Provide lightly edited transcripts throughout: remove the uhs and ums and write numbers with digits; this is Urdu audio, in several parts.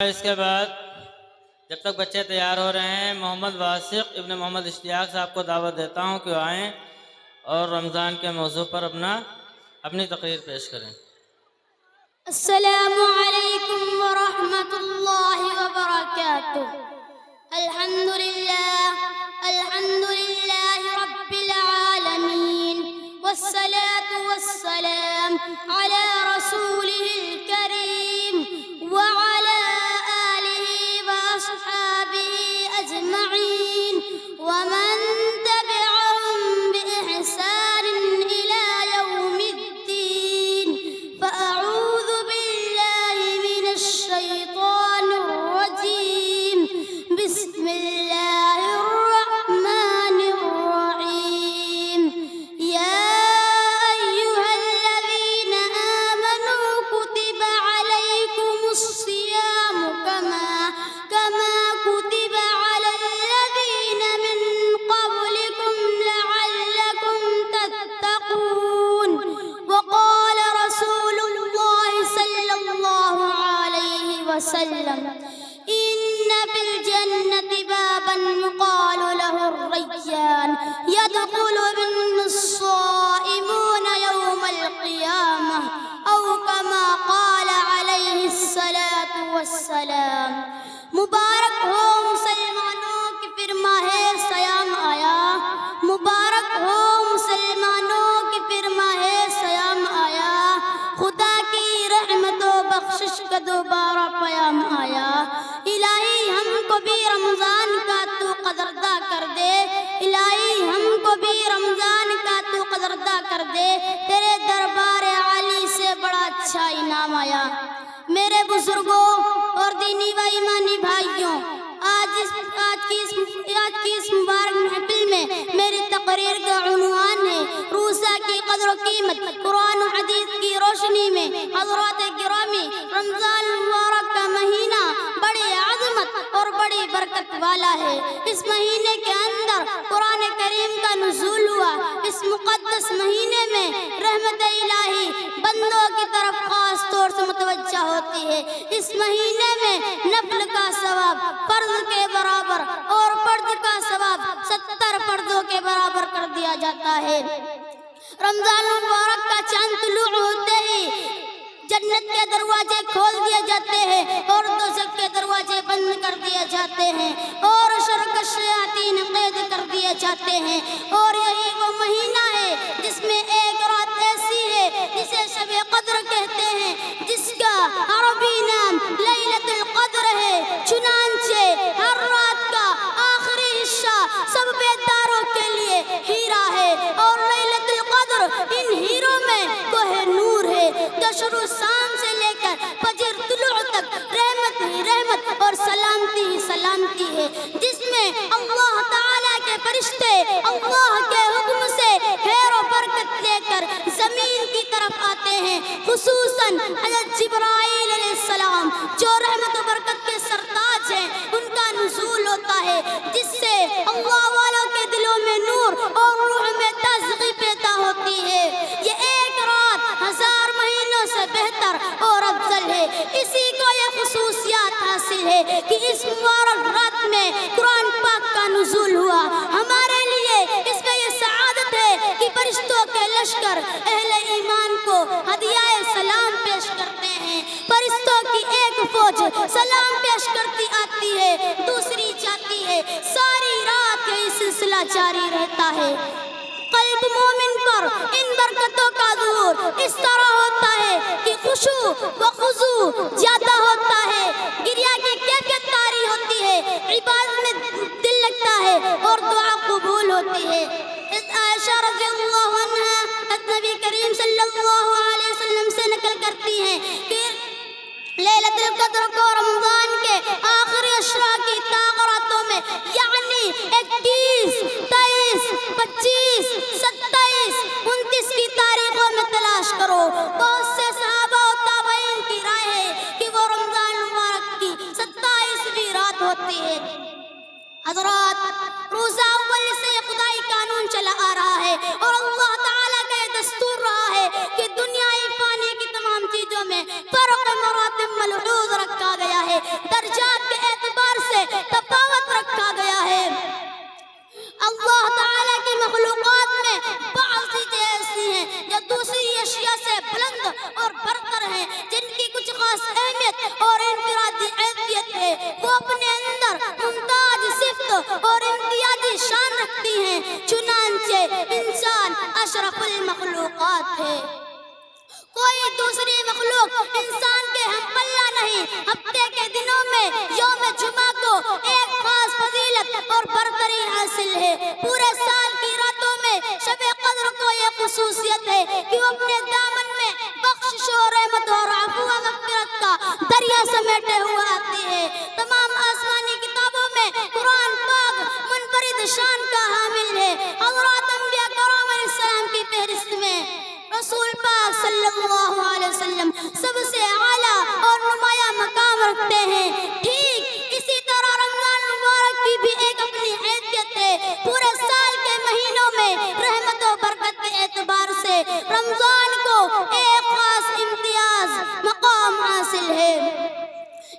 اس کے بعد جب تک بچے تیار ہو رہے ہیں محمد واسق ابن محمد اشتیاق صاحب کو دعوت دیتا ہوں کہ وہ آئیں اور رمضان کے موضوع پر اپنی تقریر پیش کریں۔ السلام علیکم ورحمۃ اللہ وبرکاتہ۔ الحمد للہ رب العالمین والصلاة والسلام علی رسولہ الکریم وعلی آلہ واصحابہ اجمعین ومن تبعهم بإحسان إلى يوم الدين فأعوذ بالله من الشيطان الرجيم بسم الله الرحمن الرحيم يا أيها الذين آمنوا كتب عليكم الصيام كما كتب على الذين من قبلكم لعلكم تتقون وقال رسول الله صلى الله عليه وسلم إن في الجنة بابا يقال له الريان يدخل منه الصائمون يوم القيامة أو كما قال عليه الصلاة والسلام۔ مبارک ہو مسلمانوں کہ پھر ماہ سیام آیا، مبارک ہو مسلمانوں کہ پھر ماہ سیام آیا، خدا کی رحمت و بخشش کا دوبارہ پیام آیا۔ الہی ہم کو بھی رمضان کا تو قدردہ کر دے، الہی ہم کو بھی رمضان کا تو قدردہ کر دے، تیرے دربار عالی سے بڑا اچھا انعام آیا۔ میرے بزرگوں اور دینی و ایمانی بھائیوں، آج کی اس مبارک محفل میں میری تقریر کا عنوان ہے روزہ کی قدر و قیمت۔ قرآن و حدیث کی روشنی میں حضرات گرامی، رمضان المبارک کا مہینہ بڑی عظمت اور بڑی برکت والا ہے۔ اس مہینے کے اندر قرآن کریم کا نزول ہوا۔ اس مقدس مہینے میں رحمت الہی بندوں کی طرف خاص طور سے متوجہ ہوتی ہے۔ اس مہینے میں نفل کا ثواب فرض کے برابر اور فرض کا ثواب 70 فرضوں کے برابر کر دیا جاتا ہے۔ رمضان المبارک کا چاند طلوع ہوتے ہی جنت کے دروازے کھول دیے جاتے ہیں اور دوزخ کے دروازے بند کر دیے جاتے ہیں اور شرکش شیاطین قید کر دیے جاتے ہیں۔ اور یہی وہ مہینہ ہے جس میں ایک رات ایسی ہے جسے شب قدر کہتے ہیں، جس کا عربی نام لیلۃ القدر ہے۔ چنانچہ ہر رات کا آخری حصہ سب بیداروں کے لیے ہیرا ہے اور لیلۃ القدر ان ہیروں میں کوہ نور ہے جو شروع شام سے لے کر فجر طلوع تک رحمت ہی رحمت اور سلامتی ہی سلامتی ہے، جس میں اللہ تعالیٰ کے فرشتے اللہ کے حکم سے خیر و برکت لے کر زمین کی طرف آتے ہیں۔ خصوصاً حضرت جبرائیل علیہ السلام جو رحمت و برکت کے سرتاج ہیں، ان کا نزول ہوتا ہے، جس سے اللہ والوں کے دلوں میں نور اور روح میں تازگی پیدا ہوتی ہے۔ یہ ایک رات 1000 مہینوں سے بہتر اور افضل ہے۔ اسی کو یہ خصوصیات حاصل ہے کہ اس مبارک رات میں قرآن پاک کا نزول ہوا۔ ہمارے لیے اس میں یہ سعادت ہے کہ فرشتوں کے لشکر اہل ایمان کو ہدیہ سلام پیش کرتے ہیں۔ فرشتوں کی ایک فوج سلام پیش کرتی آتی ہے، دوسری جاتی ہے، ساری رات یہ سلسلہ جاری رہتا ہے۔ قلب مومن پر ان برکتوں کا ظہور اس طرح ہوتا ہے کہ خشوع و خضوع زیادہ ہوتا ہے، گریہ کی کیفیت طاری ہوتی ہے، عبادت میں دل لگتا ہے اور دعا قبول ہوتی ہے۔ عائشہ رضی اللہ عنہا نبی کریم صلی اللہ علیہ وسلم سے نقل کرتی ہیں کہ لیلۃ القدر کو رمضان کے آخری عشرہ کی راتوں میں یعنی 21، 23، 25، 27، 29 کی تاریخوں میں تلاش کرو۔ بہت سے صحابہ و تابعین کی رائے ہے کہ وہ رمضان المبارک کی 27ویں رات ہوتی ہے۔ حضرات، روزہ اول سے یہ خدائی قانون چلا آ رہا ہے اور اللہ تعالیٰ کا یہ دستور رہا ہے کہ دنیائی فانی کی تمام چیزوں نیکیوں میں فرق مراتب ملحوظ رکھا گیا ہے، درجات کے اعتبار سے تفاوت رکھا گیا ہے۔ اللہ تعالیٰ کی مخلوقات میں بعض چیزیں ایسی ہیں جو دوسری اشیاء سے بلند اور برتر ہیں، جن کی کچھ خاص اہمیت اور انفرادی حیثیت ہے، وہ اپنے اندر ممتاز صفت اور امتیازی شان رکھتی ہیں، چنانچہ انسان اشرف المخلوقات ہے۔ کوئی دوسری مخلوق انسان کے ہم پلہ نہیں۔ ہفتے کے دنوں میں یوم جمعہ کو ایک خاص فضیلت اور برتری حاصل ہے۔ پورے سال کی راتوں میں شب قدر کو یہ خصوصیت ہے کہ وہ اپنے دامن میں بخشش و رحمت اور عفو و مغفرت کا دریا سمیٹے ہوئے آتی ہے۔ تمام آسمانی کتابوں میں قرآن پاک منفرد شان کا حامل ہے۔ حضرات انبیاء کرام علیہ السلام کی فہرست میں رسول پاک صلی اللہ علیہ وسلم سب سے اعلیٰ اور نمایاں مقام رکھتے ہیں۔ ٹھیک اسی طرح رمضان المبارک کی بھی ایک اپنی حیثیت ہے۔ پورے سال کے مہینوں میں رحمت و برکت کے اعتبار سے رمضان کو ایک خاص امتیاز مقام حاصل ہے۔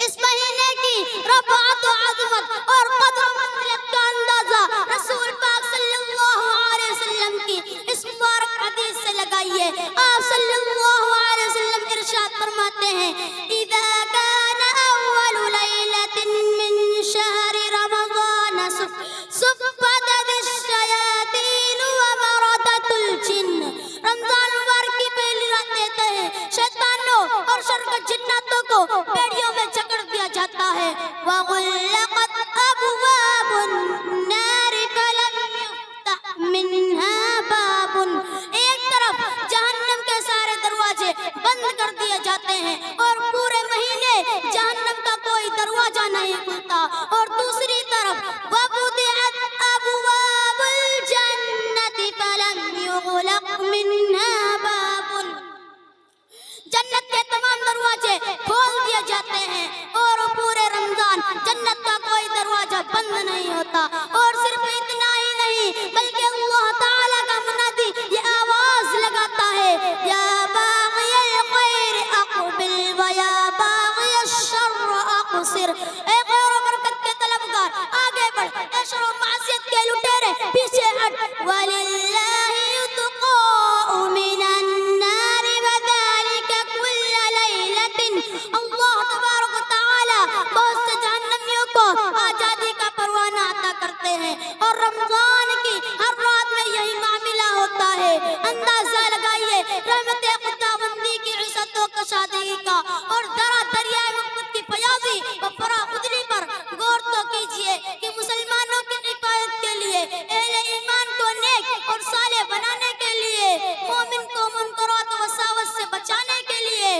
اس مہینے کی رفعت و عظمت اور قدر و منزلت کا اندازہ رسول پاک صلی اللہ علیہ وسلم کی اس مبارک حدیث سے لگائیے۔ آپ صلی اللہ علیہ وسلم ارشاد فرماتے ہیں، اذا كان اول لیلۃ من شہر رمضان صفدت الشیاطین ومردت الجن۔ رمضان مبارک کی پہلی رات دیتے ہیں، شیطانوں اور شرک جناتوں کو بیڑیوں میں جکڑ دیا جاتا ہے۔ وغلقت ابواب النار فلم یفتح منها باب۔ ایک طرف جہنم کے سارے دروازے بند کر دیے جاتے ہیں اور پورے مہینے جہنم کا کوئی دروازہ نہیں کھلتا، اور دوسری طرف وفتحت ابواب الجنۃ فلم یغلق منها باب۔ جنت کے تمام دروازے کھول دیے جاتے ہیں اور پورے رمضان جنت کا کوئی دروازہ بند نہیں ہوتا۔ اور صرف اتنا ہی نہیں بلکہ اللہ تعالیٰ کا منادی یہ آواز لگاتا ہے، یا باغی الخیر اقبل و یا باغی الشر اقصر۔ اے خیر و برکت کے طلبگار آگے بڑھ، اے شر و معصیت کے لٹیرے پیچھے ہٹ۔ وَلِلَّهِ يُتْقَاءُ مِنَ النَّارِ وَذَلِكَ كُلَّ لَيْلَةٍ۔ اللہ تبارک و تعالی بہت سے جہنمیوں کو آزادی کا پروانہ عطا کرتے ہیں، اور رمضان کی ہر رات میں یہی معاملہ ہوتا ہے۔ اندازہ لگائیے رحمت خداوندی کی عزت و کشادگی کا، اور ذرا دریائے محبت کی فیاضی و فراخودلی پر غور تو کیجیے کہ مسلمانوں کی حفاظت کے لیے، اہل ایمان کو نیک اور صالح بنانے کے لیے، مومن کو منکرات و وساوس سے بچانے کے لیے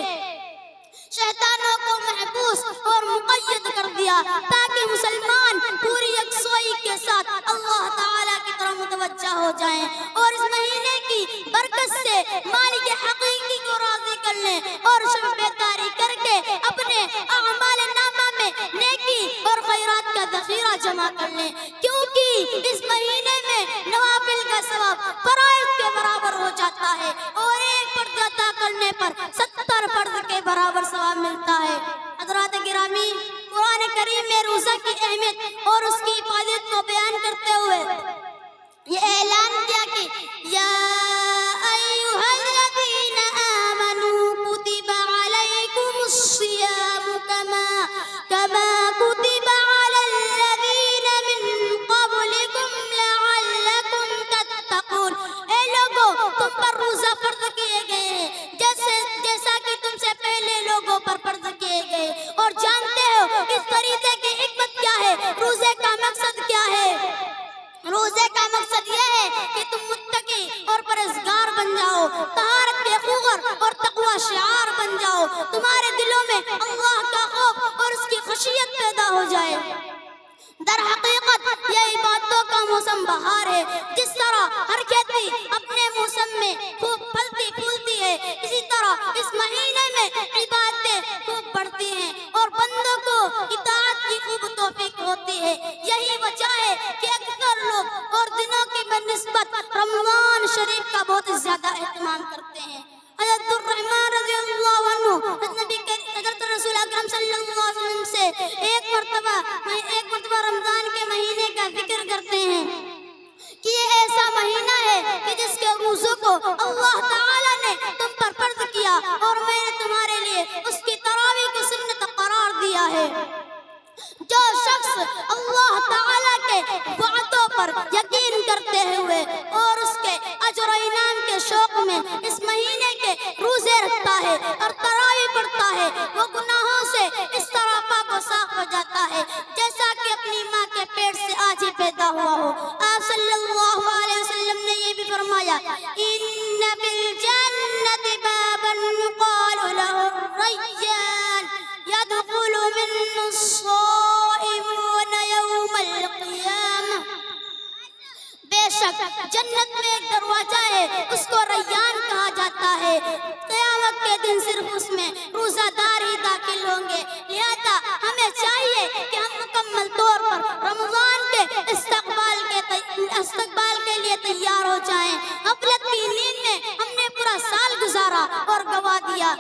شیطانوں کو محبوس اور مقید کر دیا تاکہ مسلمان پوری یکسوئی کے ساتھ اللہ تعالیٰ کی طرف متوجہ ہو جائیں، اور اس مہینے کی برکت سے مالک حقیقی کو راضی کر لیں، اور شب بیداری کر کے اپنے اعمال نامہ میں نیکی اور خیرات کا ذخیرہ جمع کر لیں، کیونکہ اس مہینے میں نوافل کا ثواب فرائض کے برابر ہو جاتا ہے، اور ایک فرض ادا کرنے پر 70 فرض کے برابر ثواب ملتا ہے۔ حضرات گرامی، قرآن کریم میں روزہ کی اہمیت اور اس کی حفاظت کو بیان کرتے ہوئے یہ اعلان کیا کہ یا ایھا الذین آمنوا کتب علیکم الصیام کما کتب علی الذین من قبلکم لعلکم تتقون۔ اے لوگوں، تم پر روزہ فرض کیے گئے ہیں جیسا کہ تم سے پہلے لوگوں پر فرض کیے گئے، اور جانتے ہو اس طریقے کی حکمت کیا ہے، روزے کا مقصد کیا ہے۔ روزے کا مقصد یہ ہے کہ تم متقی اور پرہیزگار بن جاؤ، طہارت کے خوگر اور تقوی شعار بن جاؤ، تمہارے دلوں میں اللہ کا خوف اور اس کی خشیت پیدا ہو جائے۔ در حقیقت یہ عبادتوں کا موسم بہار ہے۔ جس طرح ہر کھیتی اپنے موسم میں خوب پھلتی پھولتی ہے، اسی طرح اس مہینے میں عبادتیں خوب بڑھتی ہیں اور بندوں کو اطاعت کی خوب توفیق ہوتی ہے۔ یہی وجہ ہے کہ اکثر لوگ اور دنوں کی بنسبت رمضان شریف کا بہت زیادہ اہتمام کرتے ہیں۔ حضرت الرحمن رضی اللہ عنہ اللہ تعالیٰ کے وعدوں پر یقین کرتے ہوئے اور اس کے اجر و انعام کے شوق میں اس مہینے کے روزے رکھتا ہے اور تراویح پڑھتا ہے، وہ گناہوں سے اس طرح پاک و صاف ہو جاتا ہے جیسا کہ اپنی ماں کے پیٹ سے آج ہی پیدا ہوا ہو۔ آپ صلی اللہ علیہ وسلم نے یہ بھی فرمایا، ان فی الجنت بابا یقال له الریان يدخل منه الصائمون يوم القيامة۔ بے شک جنت میں ایک دروازہ ہے، اس کو ریان کہا جاتا ہے، قیامت کے دن صرف اس میں روزہ دار ہی داخل ہوں گے۔ لہذا ہمیں چاہیے کہ ہم مکمل طور پر رمضان کے استقبال کے لیے تیار ہو جائیں۔ غفلت کی نیند میں ہم نے پورا سال گزارا اور گوا دیا،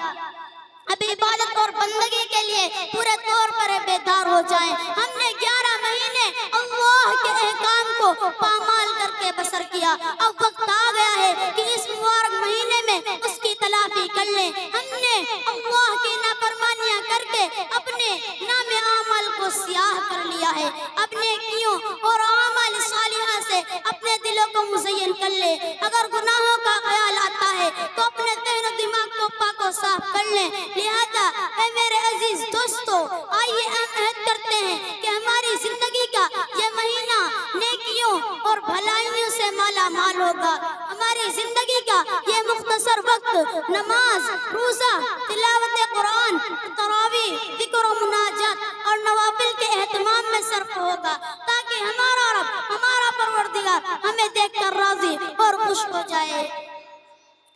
اب عبادت اور بندگی کے لیے پورے طور پر بیدار ہو جائیں۔ ہم نے 11 مہینے اللہ کے احکام کو پامال کر کے بسر کیا، اب وقت آ گیا ہے کہ اس مبارک مہینے میں اس کی تلافی کر لیں۔ ہم نے اللہ کی نافرمانیاں کر کے اپنے نام اعمال کو سیاہ کر لیا ہے، اپنے نیکیوں اور اعمال صالحہ سے اپنے دلوں کو مزین کر لے۔ اگر گناہوں کا خیال آتا ہے تو اپنے ذہن و دماغ کو پاک و صاف کر لیں۔ لہذا اے میرے عزیز دوستو، آئیے ہم عہد کرتے ہیں کہ ہماری زندگی کا یہ مہینہ نیکیوں اور بھلائیوں سے مالا مال ہوگا۔ ہماری زندگی کا یہ مختصر وقت نماز، روزہ، تلاوت قرآن، تراویح، ذکر و مناجات اور نوافل کے اہتمام میں صرف ہوگا، تاکہ ہمارا رب، ہمارا پروردگار ہمیں دیکھ کر راضی اور خوش ہو جائے۔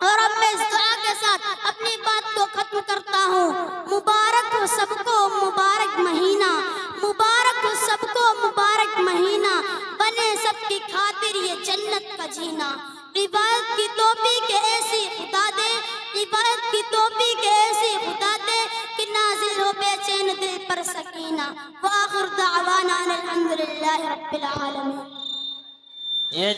اور اب میں اس دعا کے ساتھ اپنی بات کو ختم کرتا ہوں۔ مبارک ہو سب کو مبارک مہینہ، مبارک ہو سب کو مبارک مہینہ، بنے سب کی خاطر یہ جنت کا جینا۔ عبادت کی توفیق ایسی خدا دے، عبادت کی توفیق ایسی خدا دے کہ نازل ہو بے چین دل پر سکینہ۔ وآخر دعوانا الحمدللہ رب العالمین۔ یہ